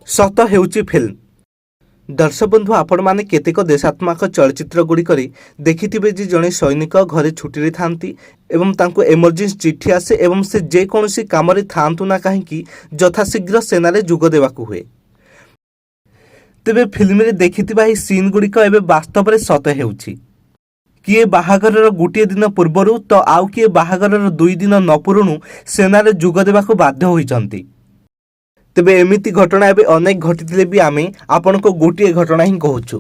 ସତ ହେଉଛି ଫିଲ୍ମ। ଦର୍ଶକ ବନ୍ଧୁ, ଆପଣମାନେ କେତେକ ଦେଶାତ୍ମକ ଚଳଚ୍ଚିତ୍ର ଗୁଡ଼ିକରେ ଦେଖିଥିବେ ଯେ ଜଣେ ସୈନିକ ଘରେ ଛୁଟିରେ ଥାନ୍ତି ଏବଂ ତାଙ୍କୁ ଏମର୍ଜେନ୍ସି ଚିଠି ଆସେ ଏବଂ ସେ ଯେକୌଣସି କାମରେ ଥାଆନ୍ତୁ ନା କାହିଁକି ଯଥାଶୀଘ୍ର ସେନାରେ ଯୋଗ ଦେବାକୁ ହୁଏ। ତେବେ ଫିଲ୍ମରେ ଦେଖିଥିବା ଏହି ସିନ୍ ଗୁଡ଼ିକ ଏବେ ବାସ୍ତବରେ ସତ ହେଉଛି। କିଏ ବାହାଘରର ଗୋଟିଏ ଦିନ ପୂର୍ବରୁ ତ ଆଉ କିଏ ବାହାଘରର 2 ଦିନ ନ ପୂରୁଣୁ ସେନାରେ ଯୋଗ ଦେବାକୁ ବାଧ୍ୟ ହୋଇଛନ୍ତି। ତେବେ ଏମିତି ଘଟଣା ଏବେ ଅନେକ ଘଟିଥିଲେ ବି ଆମେ ଆପଣଙ୍କୁ ଗୋଟିଏ ଘଟଣା ହିଁ କହୁଛୁ।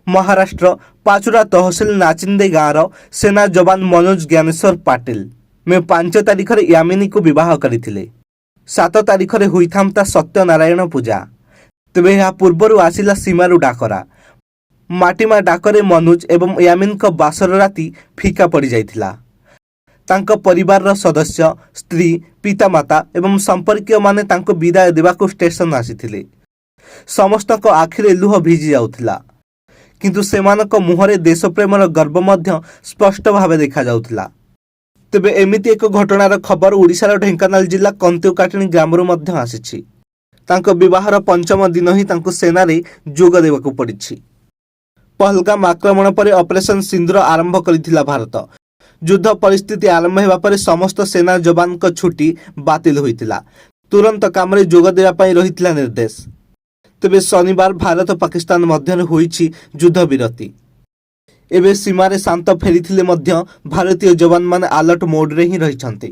ମହାରାଷ୍ଟ୍ର ପାଚୁରା ତହସିଲ ନାଚିନ୍ଦେ ଗାଁର ସେନା ଯବାନ ମନୋଜ ଜ୍ଞାନେଶ୍ୱର ପାଟିଲ ମେ 5 ତାରିଖରେ ୟାମିନୀକୁ ବିବାହ କରିଥିଲେ। 7 ତାରିଖରେ ହୋଇଥାନ୍ତା ସତ୍ୟନାରାୟଣ ପୂଜା। ତେବେ ଏହା ପୂର୍ବରୁ ଆସିଲା ସୀମାରୁ ଡାକରା। ମାଟିମା ଡାକରେ ମନୋଜ ଏବଂ ୟାମିନୀଙ୍କ ବାସର ରାତି ଫିକା ପଡ଼ିଯାଇଥିଲା। ତାଙ୍କ ପରିବାରର ସଦସ୍ୟ, ସ୍ତ୍ରୀ, ପିତାମାତା ଏବଂ ସମ୍ପର୍କୀୟମାନେ ତାଙ୍କୁ ବିଦାୟ ଦେବାକୁ ଷ୍ଟେସନ ଆସିଥିଲେ। ସମସ୍ତଙ୍କ ଆଖିରେ ଲୁହ ଭିଜି ଯାଉଥିଲା, କିନ୍ତୁ ସେମାନଙ୍କ ମୁହଁରେ ଦେଶପ୍ରେମର ଗର୍ବ ମଧ୍ୟ ସ୍ପଷ୍ଟ ଭାବେ ଦେଖାଯାଉଥିଲା। ତେବେ ଏମିତି ଏକ ଘଟଣାର ଖବର ଓଡ଼ିଶାର ଢେଙ୍କାନାଳ ଜିଲ୍ଲା କନ୍ତିଉକାଟଣୀ ଗ୍ରାମରୁ ମଧ୍ୟ ଆସିଛି। ତାଙ୍କ ବିବାହର 5ମ ଦିନ ହିଁ ତାଙ୍କୁ ସେନାରେ ଯୋଗ ଦେବାକୁ ପଡ଼ିଛି। ପହଲଗାମ ଆକ୍ରମଣ ପରେ ଅପରେସନ ସିନ୍ଦୁର ଆରମ୍ଭ କରିଥିଲା ଭାରତ। ଯୁଦ୍ଧ ପରିସ୍ଥିତି ଆରମ୍ଭ ହେବା ପରେ ସମସ୍ତ ସେନା ଯବାନଙ୍କ ଛୁଟି ବାତିଲ ହୋଇଥିଲା। ତୁରନ୍ତ କାମରେ ଯୋଗ ଦେବା ପାଇଁ ରହିଥିଲା ନିର୍ଦ୍ଦେଶ। ତେବେ ଶନିବାର ଭାରତ ପାକିସ୍ତାନ ମଧ୍ୟରେ ହୋଇଛି ଯୁଦ୍ଧ ବିରତି। ଏବେ ସୀମାରେ ଶାନ୍ତ ଫେରିଥିଲେ ମଧ୍ୟ ଭାରତୀୟ ଯବାନମାନେ ଆଲର୍ଟ ମୋଡରେ ହିଁ ରହିଛନ୍ତି।